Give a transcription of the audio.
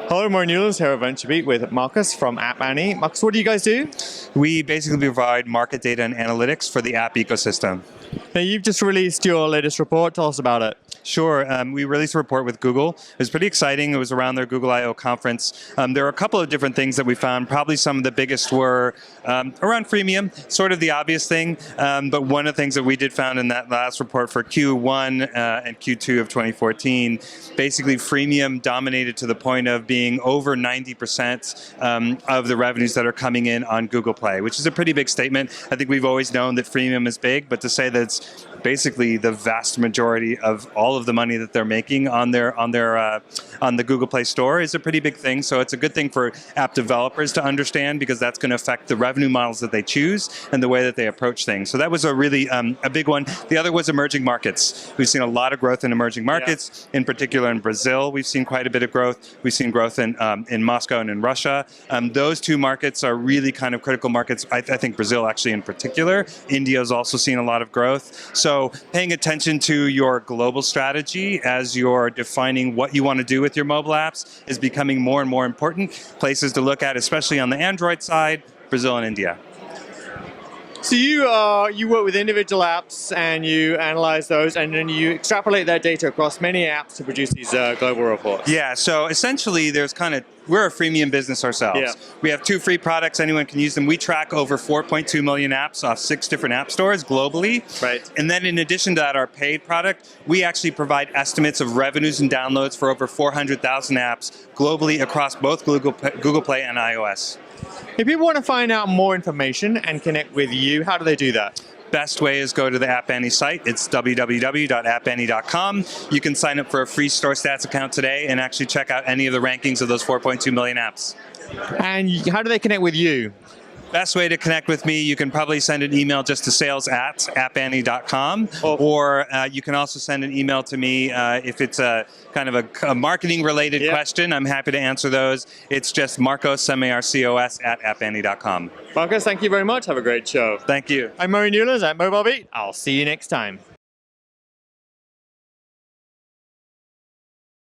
Hello, Murray Newlands here at VentureBeat with Marcus from App Annie. Marcus, what do you guys do? We basically provide market data and analytics for the app ecosystem. Now, you've just released your latest report. Tell us about it. Sure. We released a report with Google. It was pretty exciting. It was around their Google I/O conference. There were a couple of different things that we found. Probably some of the biggest were around freemium, sort of the obvious thing. But one of the things that we did found in that last report for Q1 and Q2 of 2014, basically freemium dominated to the point of being over 90% of the revenues that are coming in on Google Play, which is a pretty big statement. I think we've always known that freemium is big, but to say that it's basically the vast majority of all of the money that they're making on the Google Play Store is a pretty big thing. So it's a good thing for app developers to understand, because that's going to affect the revenue models that they choose and the way that they approach things. So that was a really a big one. The other was emerging markets. We've seen a lot of growth in emerging markets, in particular in Brazil. We've seen quite a bit of growth. We've seen growth in Moscow and in Russia. Those two markets are really kind of critical markets. I think Brazil actually in particular. India's also seen a lot of growth. So paying attention to your global strategy as you're defining what you want to do with your mobile apps is becoming more and more important. Places to look at, especially on the Android side, Brazil and India. So you work with individual apps and you analyze those, and then you extrapolate that data across many apps to produce these global reports. Yeah, so essentially we're a freemium business ourselves. Yeah. We have 2 free products, anyone can use them. We track over 4.2 million apps off 6 different app stores globally. Right. And then in addition to that, our paid product, we actually provide estimates of revenues and downloads for over 400,000 apps globally across both Google Play and iOS. If people want to find out more information and connect with you, how do they do that? Best way is go to the App Annie site. It's www.appannie.com. You can sign up for a free Store Stats account today and actually check out any of the rankings of those 4.2 million apps. And how do they connect with you? Best way to connect with me, you can probably send an email just to sales@appannie.com, or you can also send an email to me if it's a kind of a marketing-related question. I'm happy to answer those. It's just Marcos, M-A-R-C-O-S, @appannie.com. Marcus, thank you very much. Have a great show. Thank you. I'm Murray Newlands at MobileBeat. I'll see you next time.